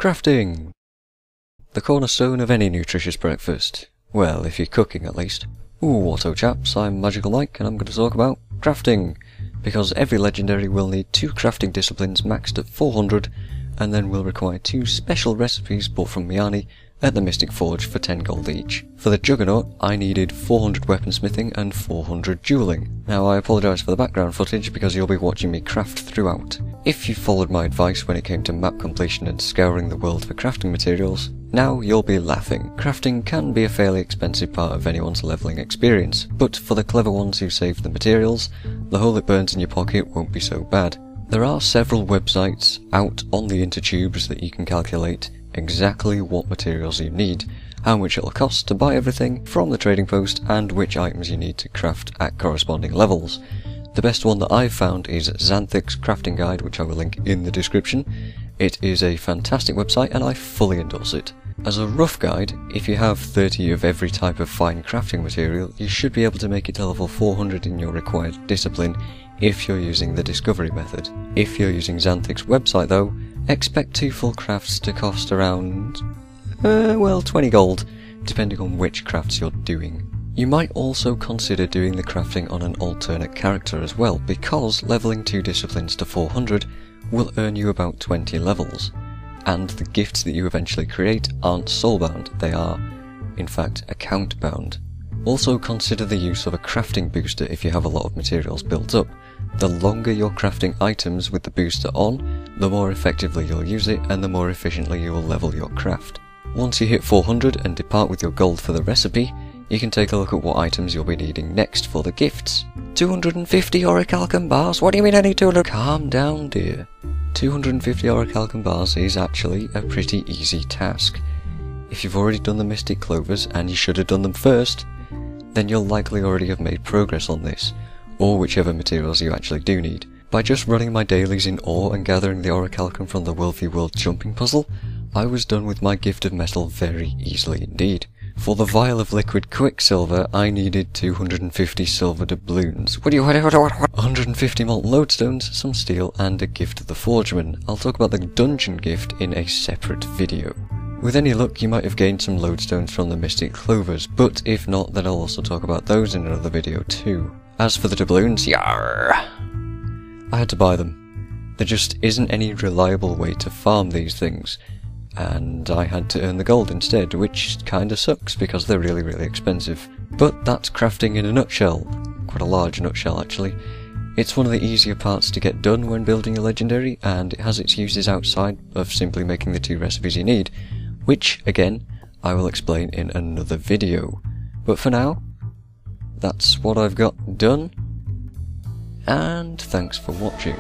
Crafting! The cornerstone of any nutritious breakfast. Well, if you're cooking at least. What's up chaps, I'm Magical Mike and I'm going to talk about crafting. Because every legendary will need 2 crafting disciplines maxed at 400 and then will require 2 special recipes bought from Miani at the Mystic Forge for 10 gold each. For the Juggernaut, I needed 400 weaponsmithing and 400 dueling. Now I apologise for the background footage because you'll be watching me craft throughout. If you followed my advice when it came to map completion and scouring the world for crafting materials, now you'll be laughing. Crafting can be a fairly expensive part of anyone's levelling experience, but for the clever ones who save the materials, the hole it burns in your pocket won't be so bad. There are several websites out on the intertubes that you can calculate exactly what materials you need, how much it'll cost to buy everything from the trading post, and which items you need to craft at corresponding levels. The best one that I've found is Xanthic's crafting guide, which I will link in the description. It is a fantastic website and I fully endorse it. As a rough guide, if you have 30 of every type of fine crafting material, you should be able to make it to level 400 in your required discipline if you're using the discovery method. If you're using Xanthic's website though, expect 2 full crafts to cost around, 20 gold, depending on which crafts you're doing. You might also consider doing the crafting on an alternate character as well, because leveling 2 disciplines to 400 will earn you about 20 levels, and the gifts that you eventually create aren't soulbound, they are, in fact, account bound. Also consider the use of a crafting booster if you have a lot of materials built up. The longer you're crafting items with the booster on, the more effectively you'll use it and the more efficiently you will level your craft. Once you hit 400 and depart with your gold for the recipe, you can take a look at what items you'll be needing next for the gifts. 250 orichalcum bars? What do you mean I need 200? Calm down dear. 250 orichalcum bars is actually a pretty easy task. If you've already done the mystic clovers, and you should have done them first, then you'll likely already have made progress on this, or whichever materials you actually do need. By just running my dailies in ore and gathering the orichalcum from the World v World jumping puzzle, I was done with my gift of metal very easily indeed. For the vial of liquid quicksilver, I needed 250 silver doubloons. 150 molten lodestones, some steel, and a gift of the forgeman. I'll talk about the dungeon gift in a separate video. With any luck, you might have gained some lodestones from the mystic clovers, but if not, then I'll also talk about those in another video too. As for the doubloons, yarr! I had to buy them. There just isn't any reliable way to farm these things, and I had to earn the gold instead, which kinda sucks because they're really expensive. But that's crafting in a nutshell. Quite a large nutshell actually. It's one of the easier parts to get done when building a legendary, and it has its uses outside of simply making the 2 recipes you need, which, again, I will explain in another video. But for now, that's what I've got done, and thanks for watching.